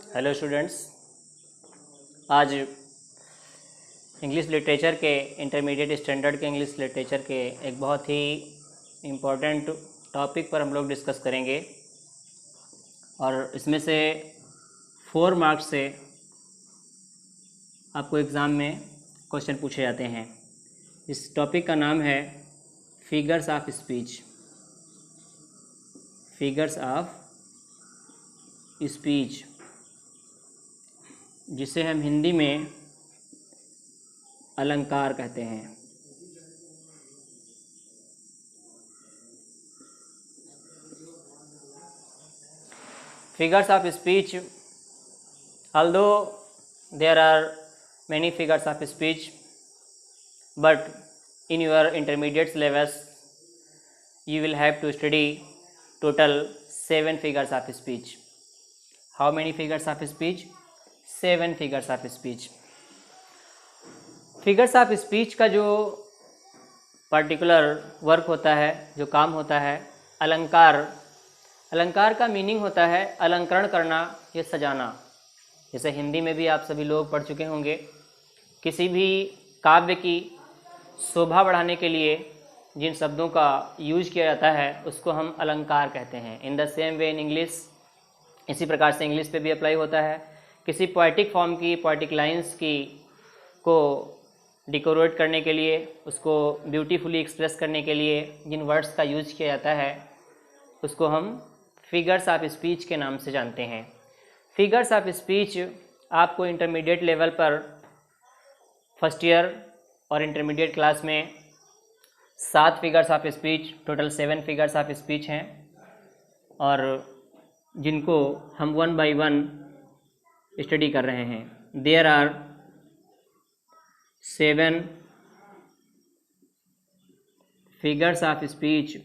Hello students. आज English literature के intermediate standard के इंग्लिश लिटरेचर के एक बहुत ही इम्पोर्टेंट टॉपिक पर हम लोग डिस्कस करेंगे और इसमें से 4 मार्क्स से आपको एग्ज़ाम में क्वेश्चन पूछे जाते हैं। इस टॉपिक का नाम है figures of speech. Figures of speech, जिसे हम हिंदी में अलंकार कहते हैं। Figures of speech, although there are many figures of speech, but in your intermediate syllabus you will have to study total 7 figures of speech. How many figures of speech? 7 figures of speech. Figures of speech का जो particular work होता है, जो काम होता है, अलंकार का मीनिंग होता है अलंकरण करना या सजाना। जैसे हिंदी में भी आप सभी लोग पढ़ चुके होंगे, किसी भी काव्य की शोभा बढ़ाने के लिए जिन शब्दों का यूज किया जाता है उसको हम अलंकार कहते हैं। इन the same way in English, इसी प्रकार से इंग्लिश पे भी अप्लाई होता है। किसी पोएटिक फॉर्म की, पोएटिक लाइंस की को डिकोरेट करने के लिए, उसको ब्यूटीफुली एक्सप्रेस करने के लिए जिन वर्ड्स का यूज किया जाता है उसको हम फिगर्स ऑफ स्पीच के नाम से जानते हैं। फिगर्स ऑफ स्पीच आपको इंटरमीडिएट लेवल पर फर्स्ट ईयर और इंटरमीडिएट क्लास में 7 figures of speech, total 7 figures of speech हैं और जिनको हम 1 by 1 स्टडी कर रहे हैं। There are 7 figures of speech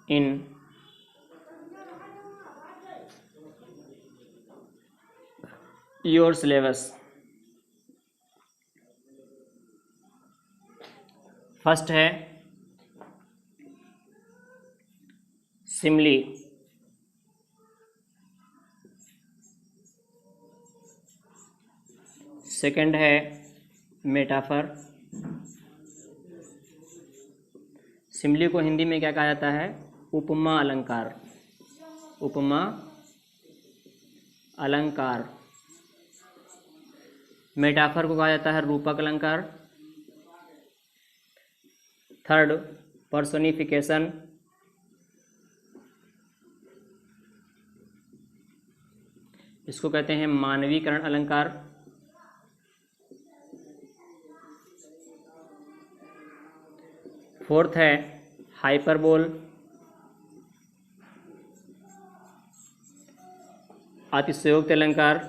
in your syllabus. First है सिमली, सेकंड है मेटाफर। सिमली को हिंदी में क्या कहा जाता है? उपमा अलंकार। उपमा अलंकार। मेटाफर को कहा जाता है रूपक अलंकार। Third, personification. इसको कहते हैं मानवीकरण अलंकार। फोर्थ है हाइपरबोल, अतिशयोक्ति अलंकार।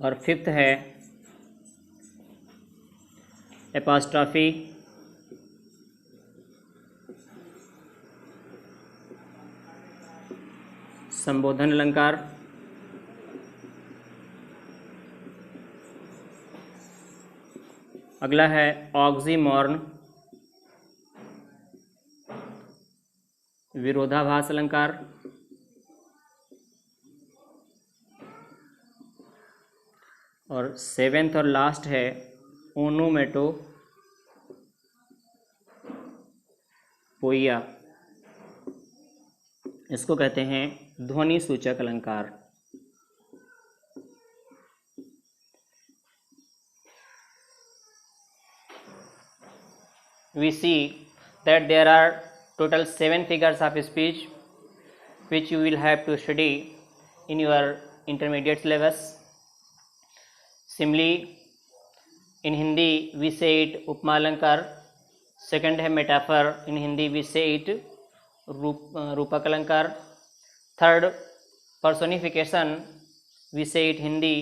और फिफ्थ है एपॉस्ट्रॉफी, संबोधन अलंकार। अगला है ऑक्सीमोर्न, विरोधाभास अलंकार। और 7th और लास्ट है ओनोमेटोपोइया। इसको कहते हैं ध्वनि सूचक अलंकार। We see that there are total 7 figures of speech which you will have to study in your intermediate syllabus. Simli, in Hindi we say it उपमा अलंकार। सेकंड है metaphor, in Hindi we say it रूपक अलंकार। Third, personification, we say it Hindi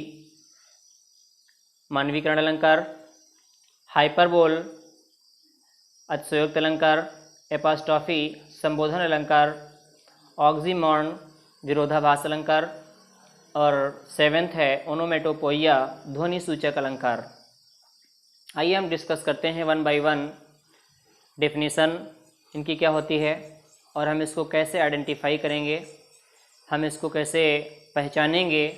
मानवीकरण अलंकार। Hyperbole, अतिशयोक्ति अलंकार। Apostrophe, संबोधन अलंकार। ऑक्सीमोर्न, विरोधाभास अलंकार। और 7th है ओनोमेटोपोइया, ध्वनि सूचक अलंकार। आइए हम डिस्कस करते हैं वन बाय वन डेफिनेशन इनकी क्या होती है और हम इसको कैसे आइडेंटिफाई करेंगे, हम इसको कैसे पहचानेंगे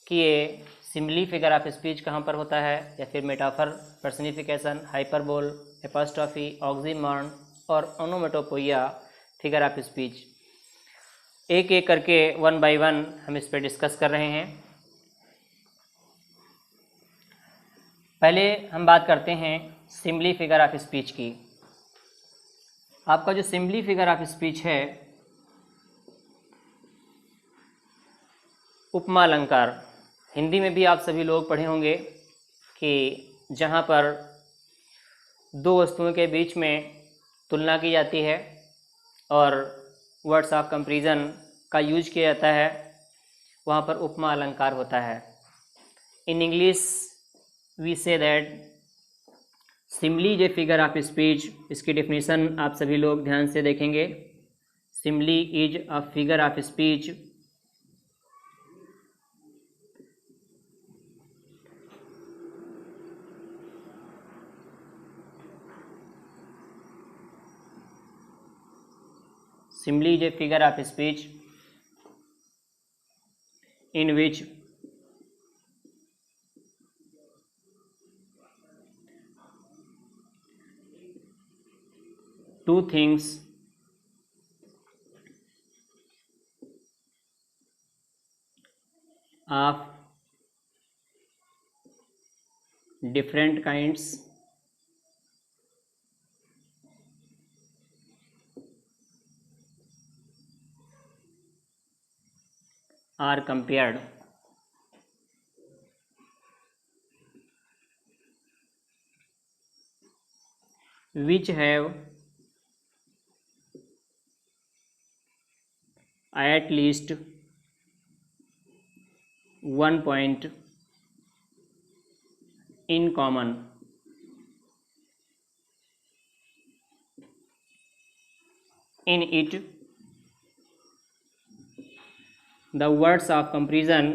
कि ये सिमिली फिगर ऑफ स्पीच कहाँ पर होता है, या फिर मेटाफर, पर्सनिफिकेशन, हाइपरबोल, एपॉस्ट्रॉफी, ऑक्सीमॉर्न और ओनोमेटोपोइया फिगर ऑफ स्पीच। एक एक करके वन बाय वन हम इस पर डिस्कस कर रहे हैं। पहले हम बात करते हैं सिमिली फिगर ऑफ स्पीच की। आपका जो सिमिली फिगर ऑफ स्पीच है, उपमा अलंकार, हिंदी में भी आप सभी लोग पढ़े होंगे कि जहाँ पर दो वस्तुओं के बीच में तुलना की जाती है और वर्ड्स ऑफ कंपैरिजन का यूज किया जाता है, वहाँ पर उपमा अलंकार होता है। In English we say that simile is a figure of speech. इसकी डेफिनेशन आप सभी लोग ध्यान से देखेंगे। Simile is a figure of speech Simile is a figure of speech in which two things of different kinds are compared, which have at least one point in common. In it, the words of comparison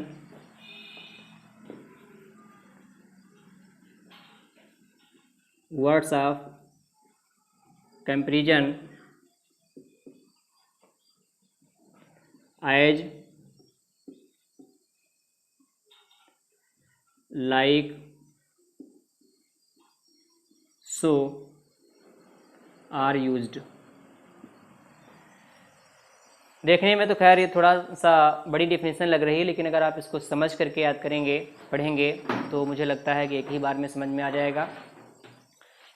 as like so are used। देखने में तो खैर ये थोड़ा सा बड़ी definition लग रही है, लेकिन अगर आप इसको समझ करके याद करेंगे, पढ़ेंगे, तो मुझे लगता है कि एक ही बार में समझ में आ जाएगा।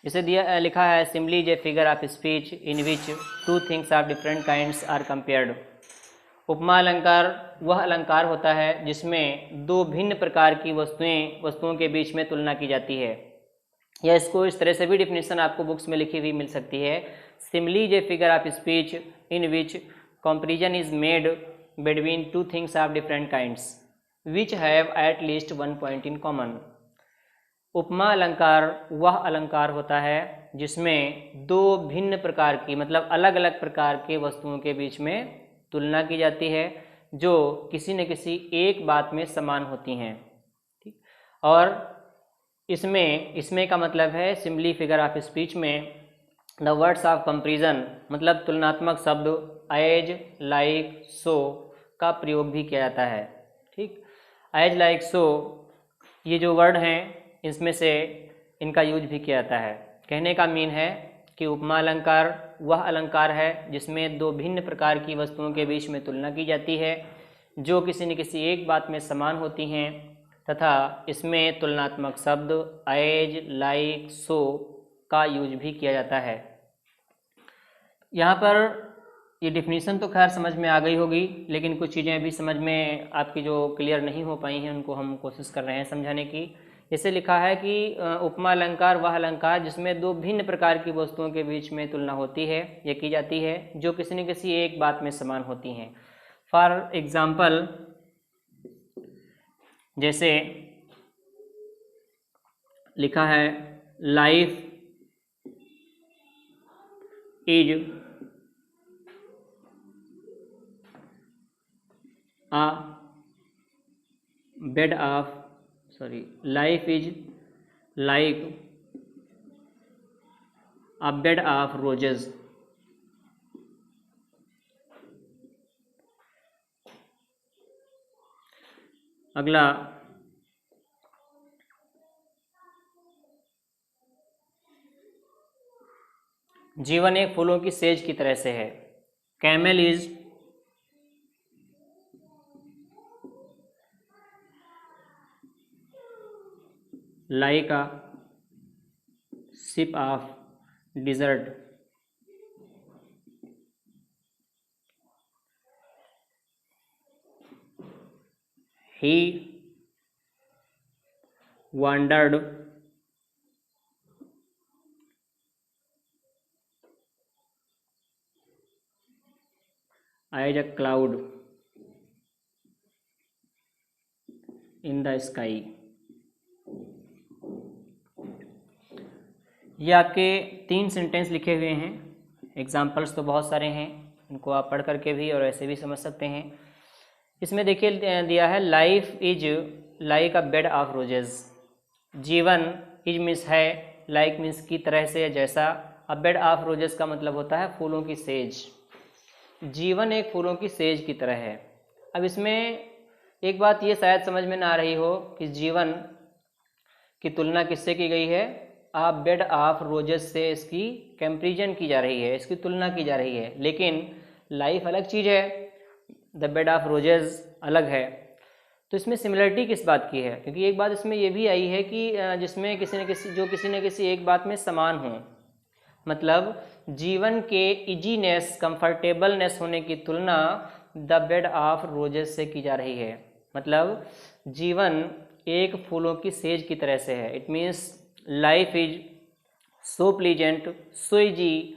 इसे दिया लिखा है simile is a figure of speech in which two things of different kinds are compared. उपमा अलंकार वह अलंकार होता है जिसमें दो भिन्न प्रकार की वस्तुओं के बीच में तुलना की जाती है, या इसको इस तरह से भी डेफिनेशन आपको बुक्स में लिखी हुई मिल सकती है। Simile is a figure of speech in which comparison is made between two things of different kinds which have at least one point in common. उपमा अलंकार वह अलंकार होता है जिसमें दो भिन्न प्रकार की, मतलब अलग अलग प्रकार के वस्तुओं के बीच में तुलना की जाती है जो किसी न किसी एक बात में समान होती हैं। ठीक, और इसमें का मतलब है सिमिली फिगर ऑफ स्पीच में द वर्ड्स ऑफ कंपैरिजन, मतलब तुलनात्मक शब्द एज, लाइक, सो का प्रयोग भी किया जाता है। ठीक, एज, लाइक, सो ये जो वर्ड हैं इसमें से इनका यूज भी किया जाता है। कहने का मीन है कि उपमा अलंकार वह अलंकार है जिसमें दो भिन्न प्रकार की वस्तुओं के बीच में तुलना की जाती है जो किसी न किसी एक बात में समान होती हैं, तथा इसमें तुलनात्मक शब्द एज, लाइक, सो का यूज भी किया जाता है। यहाँ पर ये डिफिनीशन तो खैर समझ में आ गई होगी, लेकिन कुछ चीज़ें अभी समझ में आपकी जो क्लियर नहीं हो पाई हैं उनको हम कोशिश कर रहे हैं समझाने की। इसे लिखा है कि उपमा अलंकार वह अलंकार जिसमें दो भिन्न प्रकार की वस्तुओं के बीच में तुलना होती है या की जाती है जो किसी न किसी एक बात में समान होती हैं। फॉर एग्जाम्पल, जैसे लिखा है life is a bed of life is like a bed of roses. अगला, जीवन एक फूलों की सेज की तरह से है। Camel is like a ship of desert. He wandered as a cloud in the sky। ये आपके 3 सेंटेंस लिखे हुए हैं। एग्जाम्पल्स तो बहुत सारे हैं, इनको आप पढ़ करके भी और ऐसे भी समझ सकते हैं। इसमें देखिए दिया है life is like a bed of roses. जीवन इज मीन्स है, लाइक मीन्स की तरह से, जैसा। अ बेड ऑफ रोजेस का मतलब होता है फूलों की सेज। जीवन एक फूलों की सेज की तरह है। अब इसमें एक बात ये शायद समझ में ना आ रही हो कि जीवन की तुलना किससे की गई है। आप बेड ऑफ रोजेस से इसकी कंपैरिजन की जा रही है, इसकी तुलना की जा रही है। लेकिन लाइफ अलग चीज़ है, द बेड ऑफ रोजेस अलग है। तो इसमें सिमिलरिटी किस बात की है? क्योंकि एक बात इसमें यह भी आई है कि जिसमें किसी न किसी एक बात में समान हो। मतलब जीवन के इजीनेस, कंफर्टेबलनेस होने की तुलना द बेड ऑफ रोजेस से की जा रही है। मतलब जीवन एक फूलों की सेज की तरह से है। It means life is so pleasant, so easy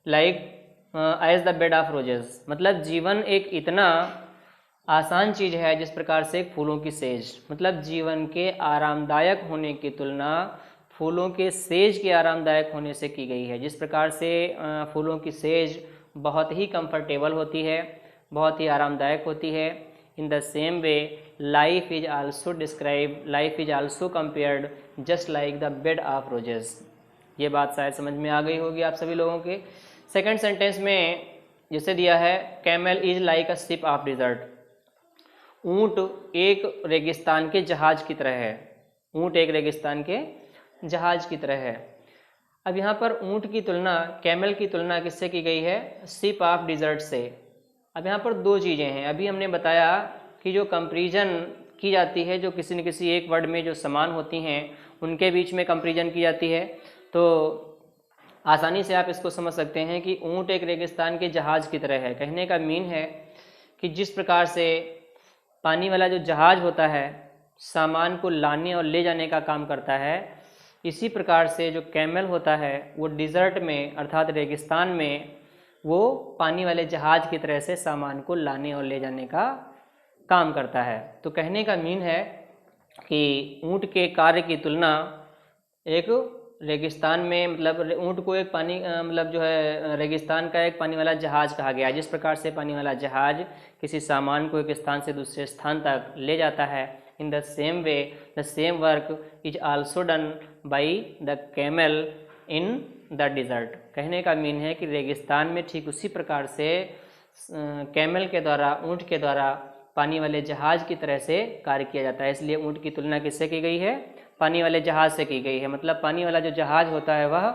like as the bed of roses. मतलब जीवन एक इतना आसान चीज़ है जिस प्रकार से फूलों की सेज। मतलब जीवन के आरामदायक होने की तुलना फूलों के सेज के आरामदायक होने से की गई है। जिस प्रकार से फूलों की सेज बहुत ही कंफर्टेबल होती है, बहुत ही आरामदायक होती है। In the same way life is also describe, life is also compared just like the bed of roses. ये बात शायद समझ में आ गई होगी आप सभी लोगों के। सेकेंड सेंटेंस में जैसे दिया है camel is like a ship of dessert. ऊँट एक रेगिस्तान के जहाज की तरह है। ऊँट एक रेगिस्तान के जहाज की तरह है। अब यहाँ पर ऊँट की तुलना, कैमल की तुलना किससे की गई है? शिप ऑफ डिजर्ट से। अब यहाँ पर 2 चीज़ें हैं। अभी हमने बताया कि जो कंपैरिजन की जाती है, जो किसी न किसी एक वर्ड में जो समान होती हैं उनके बीच में कंपैरिजन की जाती है। तो आसानी से आप इसको समझ सकते हैं कि ऊँट एक रेगिस्तान के जहाज की तरह है। कहने का मीन है कि जिस प्रकार से पानी वाला जो जहाज होता है सामान को लाने और ले जाने का काम करता है, इसी प्रकार से जो कैमल होता है वो डिज़र्ट में अर्थात रेगिस्तान में वो पानी वाले जहाज की तरह से सामान को लाने और ले जाने का काम करता है। तो कहने का मीन है कि ऊँट के कार्य की तुलना एक रेगिस्तान में, मतलब ऊँट को एक पानी मतलब जो है रेगिस्तान का एक पानी वाला जहाज कहा गया। जिस प्रकार से पानी वाला जहाज किसी सामान को एक स्थान से दूसरे स्थान तक ले जाता है, in the same way the same work is also done by the camel in the desert. कहने का मीन है कि रेगिस्तान में ठीक उसी प्रकार से कैमल के द्वारा, ऊँट के द्वारा पानी वाले जहाज की तरह से कार्य किया जाता है। इसलिए ऊँट की तुलना किससे की गई है? पानी वाले जहाज से की गई है। मतलब पानी वाला जो जहाज होता है वह